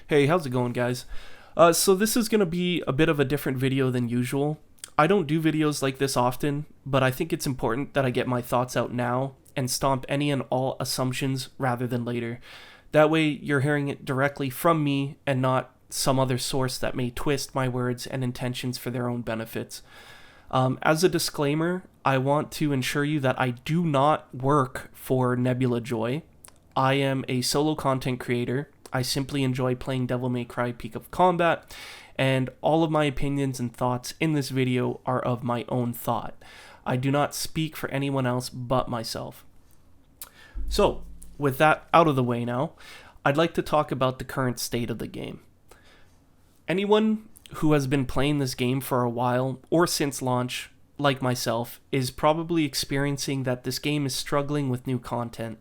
Hey, how's it going, guys? So this is going to be a bit of a different video than usual. I don't do videos like this often, but I think it's important that I get my thoughts out now and stomp any and all assumptions rather than later. That way, you're hearing it directly from me and not some other source that may twist my words and intentions for their own benefits. As a disclaimer, I want to ensure you that I do not work for Nebula Joy. I am a solo content creator. I simply enjoy playing Devil May Cry Peak of Combat, and all of my opinions and thoughts in this video are of my own thought. I do not speak for anyone else but myself. So, with that out of the way now, I'd like to talk about the current state of the game. Anyone who has been playing this game for a while, or since launch, like myself, is probably experiencing that this game is struggling with new content.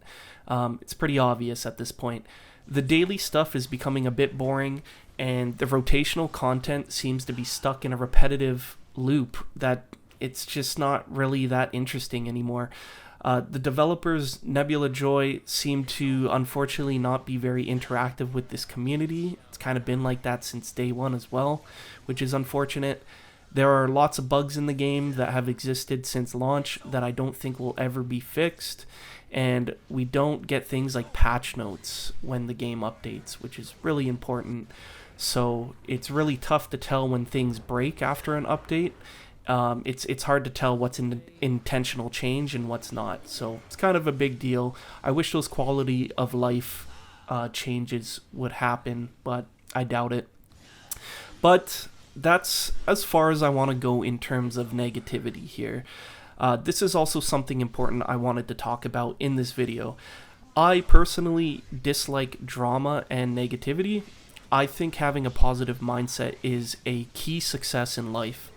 It's pretty obvious at this point. The daily stuff is becoming a bit boring, and the rotational content seems to be stuck in a repetitive loop that it's just not really that interesting anymore. The developers, Nebula Joy, seem to unfortunately not be very interactive with this community. It's kind of been like that since day one as well, which is unfortunate. There are lots of bugs in the game that have existed since launch that I don't think will ever be fixed, and we don't get things like patch notes when the game updates, which is really important. So it's really tough to tell when things break after an update. It's hard to tell what's an intentional change and what's not. So it's kind of a big deal. I wish those quality of life changes would happen, but I doubt it. But that's as far as I want to go in terms of negativity here. This is also something important I wanted to talk about in this video. I personally dislike drama and negativity. I think having a positive mindset is a key success in life.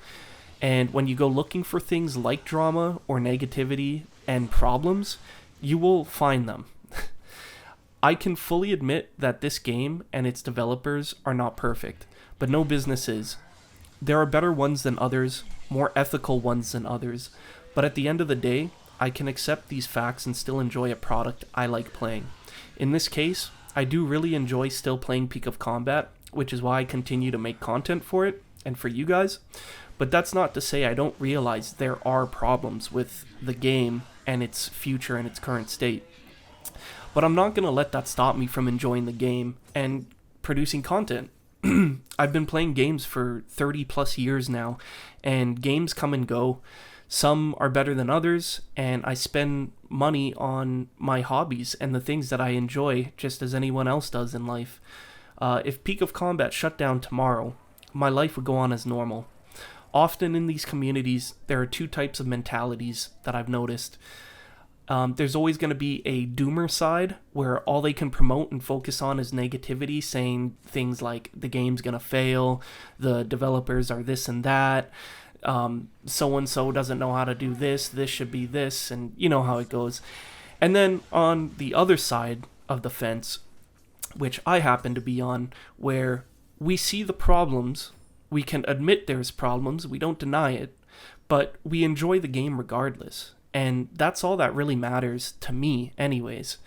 And when you go looking for things like drama or negativity and problems, you will find them. I can fully admit that this game and its developers are not perfect, but no business is. There are better ones than others, more ethical ones than others, but at the end of the day, I can accept these facts and still enjoy a product I like playing. In this case, I do really enjoy still playing Peak of Combat, which is why I continue to make content for it and for you guys. But that's not to say I don't realize there are problems with the game and its future and its current state. But I'm not going to let that stop me from enjoying the game and producing content. I've been playing games for 30 plus years now, and games come and go. Some are better than others, and I spend money on my hobbies and the things that I enjoy just as anyone else does in life. If Peak of Combat shut down tomorrow, my life would go on as normal. Often in these communities, there are two types of mentalities that I've noticed. There's always going to be a doomer side where all they can promote and focus on is negativity, saying things like the game's going to fail, the developers are this and that, so-and-so doesn't know how to do this should be this, and you know how it goes. And then on the other side of the fence, which I happen to be on, where we see the problems, we can admit there's problems, we don't deny it, but we enjoy the game regardless. And that's all that really matters to me anyways.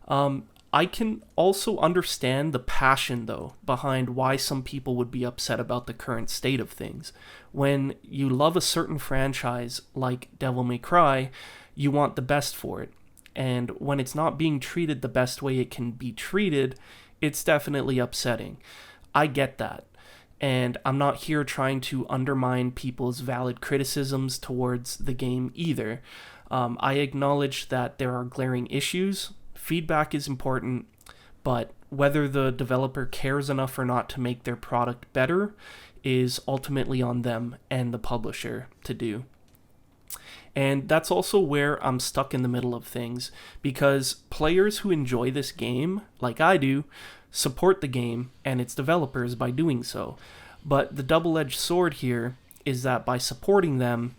I can also understand the passion, though, behind why some people would be upset about the current state of things. When you love a certain franchise like Devil May Cry, you want the best for it. And when it's not being treated the best way it can be treated, it's definitely upsetting. I get that. And I'm not here trying to undermine people's valid criticisms towards the game either. I acknowledge that there are glaring issues. Feedback is important, but whether the developer cares enough or not to make their product better is ultimately on them and the publisher to do. And that's also where I'm stuck in the middle of things, because players who enjoy this game, like I do, support the game and its developers by doing so. But the double-edged sword here is that by supporting them,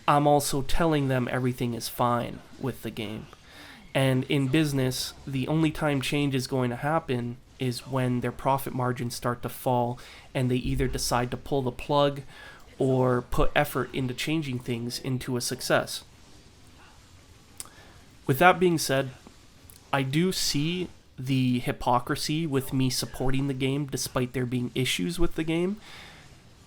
I'm also telling them everything is fine with the game. And in business, the only time change is going to happen is when their profit margins start to fall and they either decide to pull the plug or put effort into changing things into a success. With that being said, I do see the hypocrisy with me supporting the game despite there being issues with the game.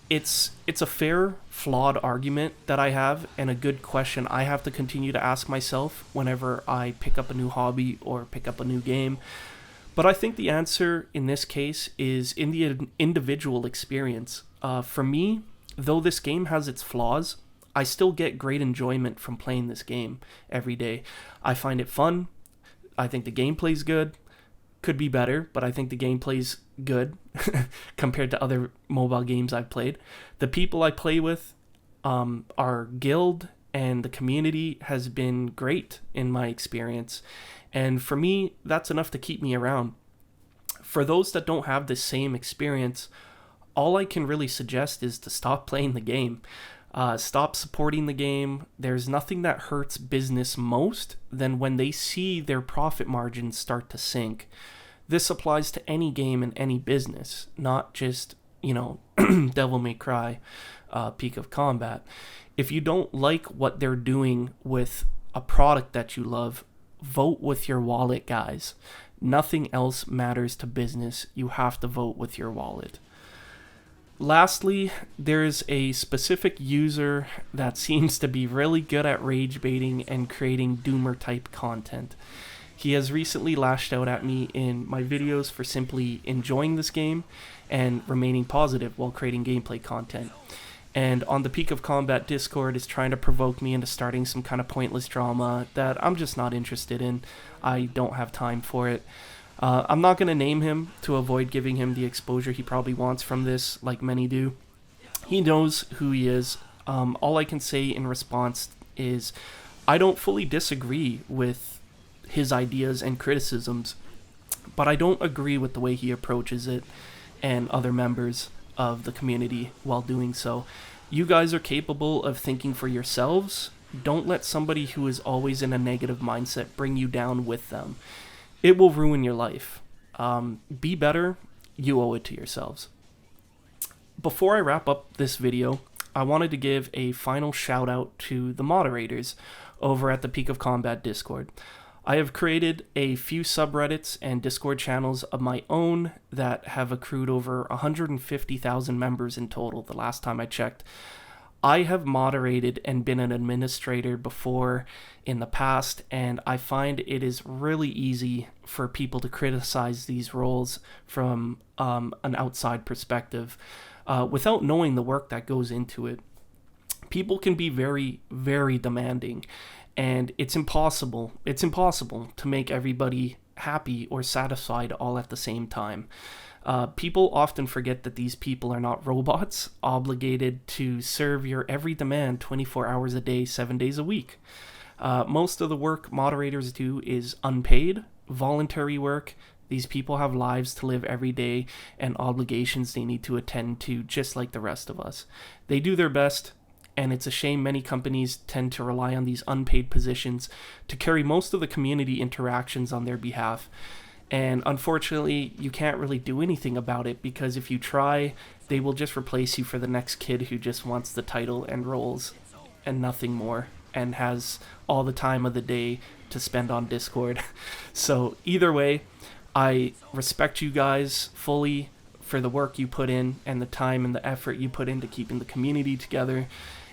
It's a fair, flawed argument that I have, and a good question I have to continue to ask myself whenever I pick up a new hobby or pick up a new game. But I think the answer in this case is in the individual experience. For me, though this game has its flaws, I still get great enjoyment from playing this game every day. I find it fun. I think the gameplay's good. Could be better, but I think the gameplay's good compared to other mobile games I've played. The people I play with, our guild and the community has been great in my experience. And for me, that's enough to keep me around. For those that don't have the same experience, all I can really suggest is to stop playing the game. Stop supporting the game. There's nothing that hurts business most than when they see their profit margins start to sink. This applies to any game and any business, not just, Devil May Cry, Peak of Combat. If you don't like what they're doing with a product that you love, vote with your wallet, guys. Nothing else matters to business. You have to vote with your wallet. Lastly, there's a specific user that seems to be really good at rage baiting and creating doomer type content. He has recently lashed out at me in my videos for simply enjoying this game and remaining positive while creating gameplay content. And on the Peak of Combat Discord is trying to provoke me into starting some kind of pointless drama that I'm just not interested in. I don't have time for it. I'm not going to name him to avoid giving him the exposure he probably wants from this, like many do. He knows who he is. All I can say in response is I don't fully disagree with his ideas and criticisms, but I don't agree with the way he approaches it and other members of the community while doing so. You guys are capable of thinking for yourselves. Don't let somebody who is always in a negative mindset bring you down with them. It will ruin your life. Be better. You owe it to yourselves. Before I wrap up this video, I wanted to give a final shout out to the moderators over at the Peak of Combat Discord. I have created a few subreddits and Discord channels of my own that have accrued over 150,000 members in total the last time I checked. I have moderated and been an administrator before in the past, and I find it is really easy for people to criticize these roles from an outside perspective without knowing the work that goes into it. People can be very, very demanding, and it's impossible to make everybody happy or satisfied all at the same time. People often forget that these people are not robots obligated to serve your every demand 24 hours a day, 7 days a week. Most of the work moderators do is unpaid, voluntary work. These people have lives to live every day and obligations they need to attend to, just like the rest of us. They do their best, and it's a shame many companies tend to rely on these unpaid positions to carry most of the community interactions on their behalf. And unfortunately, you can't really do anything about it, because if you try, they will just replace you for the next kid who just wants the title and roles and nothing more, and has all the time of the day to spend on Discord. So either way, I respect you guys fully for the work you put in and the time and the effort you put into keeping the community together.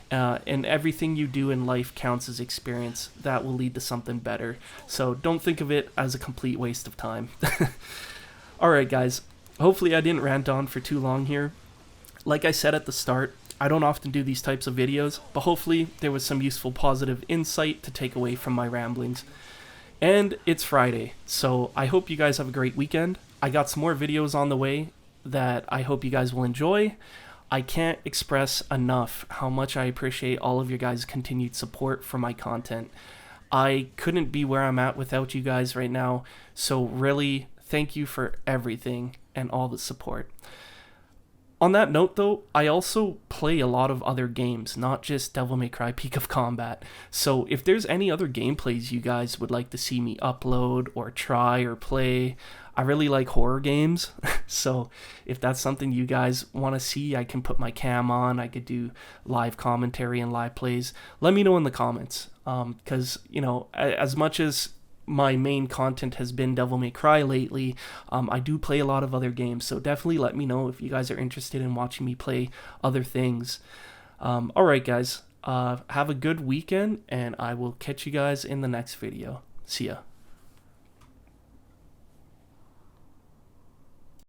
And everything you do in life counts as experience that will lead to something better. So don't think of it as a complete waste of time. Alright guys, hopefully I didn't rant on for too long here. Like I said at the start, I don't often do these types of videos, but hopefully there was some useful positive insight to take away from my ramblings. And it's Friday, so I hope you guys have a great weekend. I got some more videos on the way that I hope you guys will enjoy. I can't express enough how much I appreciate all of your guys' continued support for my content. I couldn't be where I'm at without you guys right now, so really, thank you for everything and all the support. On that note though, I also play a lot of other games, not just Devil May Cry Peak of Combat. So if there's any other gameplays you guys would like to see me upload or try or play, I really like horror games. So if that's something you guys want to see, I can put my cam on, I could do live commentary and live plays. Let me know in the comments, because, you know, as much as my main content has been Devil May Cry lately. I do play a lot of other games, so definitely let me know if you guys are interested in watching me play other things. Alright guys, have a good weekend, and I will catch you guys in the next video. See ya.